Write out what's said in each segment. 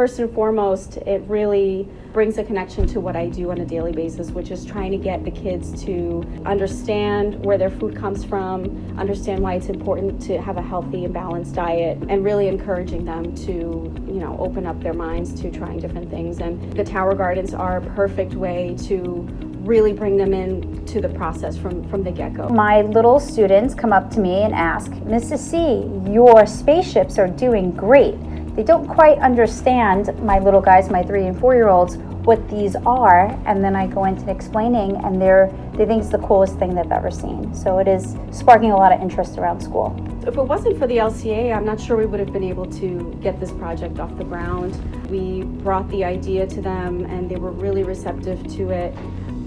first and foremost, it really brings a connection to what I do on a daily basis, which is trying to get the kids to understand where their food comes from, understand why it's important to have a healthy and balanced diet, and really encouraging them to, open up their minds to trying different things. And the Tower Gardens are a perfect way to really bring them in to the process from the get-go. My little students come up to me and ask, Mrs. C, your spaceships are doing great. They don't quite understand, my little guys, my 3 and 4-year-olds, what these are, and then I go into explaining, and they think it's the coolest thing they've ever seen. So it is sparking a lot of interest around school. If it wasn't for the LCA, I'm not sure we would have been able to get this project off the ground. We brought the idea to them, and they were really receptive to it.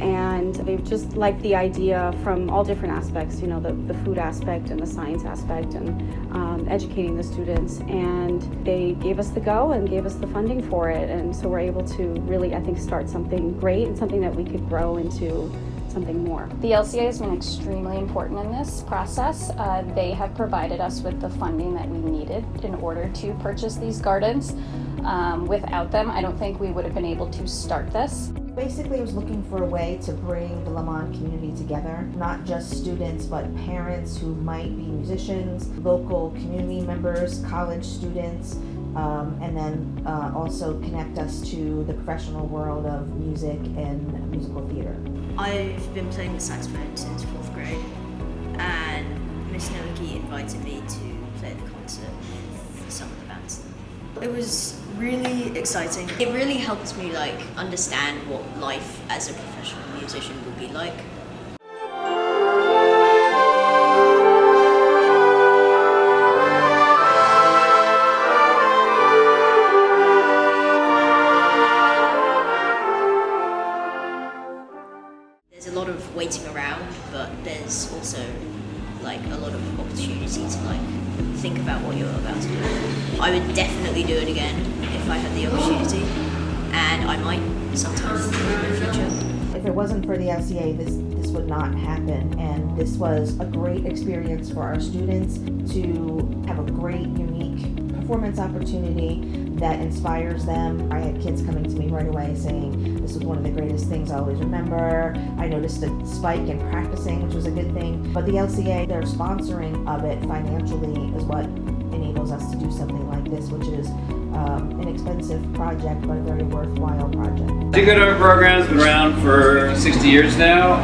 And they just liked the idea from all different aspects, the food aspect and the science aspect, and educating the students. And they gave us the go and gave us the funding for it. And so we're able to really, I think, start something great and something that we could grow into something more. The LCA has been extremely important in this process. They have provided us with the funding that we needed in order to purchase these gardens. Without them, I don't think we would have been able to start this. Basically, I was looking for a way to bring the Léman community together, not just students, but parents who might be musicians, local community members, college students, and then also connect us to the professional world of music and musical theater. I've been playing the saxophone since 4th grade, and Miss Nowicki invited me to play at the concert with some of the bands. It was really exciting. It really helped me understand what life as a professional musician would be like. There's a lot of waiting around, but there's also a lot of opportunity to think about what you're about to do. I would definitely do it again if I had the opportunity, and I might sometime in the future. If it wasn't for the LCA, this would not happen, and this was a great experience for our students to have a great, unique performance opportunity that inspires them. I had kids coming to me right away saying, this was one of the greatest things I always remember. I noticed a spike in practicing, which was a good thing. But the LCA, their sponsoring of it financially is what enables us to do something like this, which is an expensive project, but a very worthwhile project. The Edinburgh program's been around for 60 years now.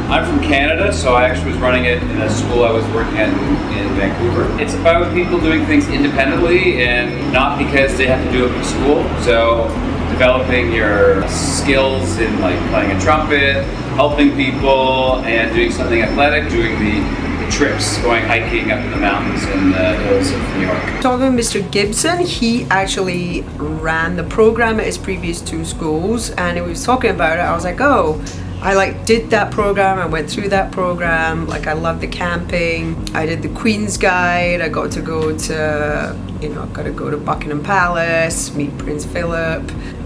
I'm from Canada, so I actually was running it in a school I was working at in Vancouver. It's about people doing things independently and not because they have to do it in school. So developing your skills in playing a trumpet, helping people, and doing something athletic, doing the trips, going hiking up in the mountains in the hills of New York. Talking with Mr. Gibson, he actually ran the program at his previous 2 schools, and he was talking about it. I was like, oh, I did that program, I went through that program, I love the camping, I did the Queen's Guide, I got to go to Buckingham Palace, meet Prince Philip,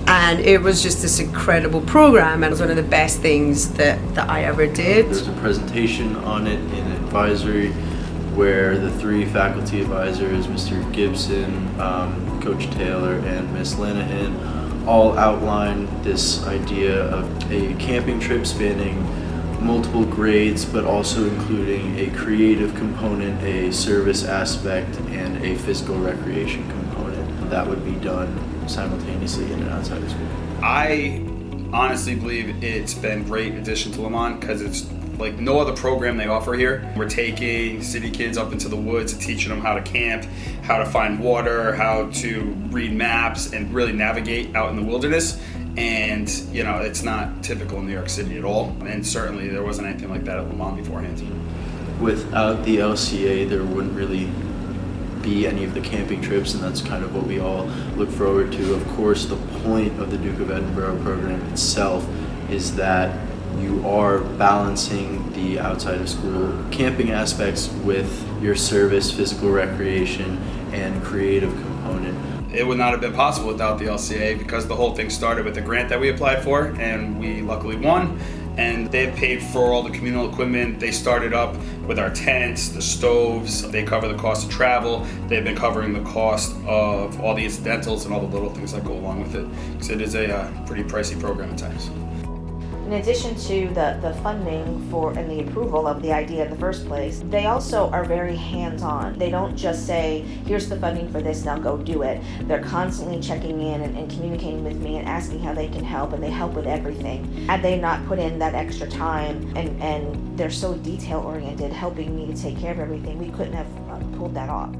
and it was just this incredible program, and it was one of the best things that I ever did. There's a presentation on it in advisory where the 3 faculty advisors, Mr. Gibson, Coach Taylor, and Miss Lanahan, all outline this idea of a camping trip spanning multiple grades, but also including a creative component, a service aspect, and a physical recreation component that would be done simultaneously in and outside of school. I honestly believe it's been a great addition to Léman because it's like no other program they offer here. We're taking city kids up into the woods and teaching them how to camp, how to find water, how to read maps, and really navigate out in the wilderness. And it's not typical in New York City at all. And certainly there wasn't anything like that at Léman beforehand. Without the LCA, there wouldn't really be any of the camping trips, and that's kind of what we all look forward to. Of course, the point of the Duke of Edinburgh program itself is that you are balancing the outside of school camping aspects with your service, physical recreation, and creative component. It would not have been possible without the LCA because the whole thing started with a grant that we applied for and we luckily won. and they've paid for all the communal equipment. They started up with our tents, the stoves. They cover the cost of travel. They've been covering the cost of all the incidentals and all the little things that go along with it. Because it is a pretty pricey program at times. In addition to the funding for and the approval of the idea in the first place, they also are very hands-on. They don't just say, here's the funding for this, now go do it. They're constantly checking in and communicating with me and asking how they can help, and they help with everything. Had they not put in that extra time and they're so detail-oriented, helping me to take care of everything, we couldn't have pulled that off.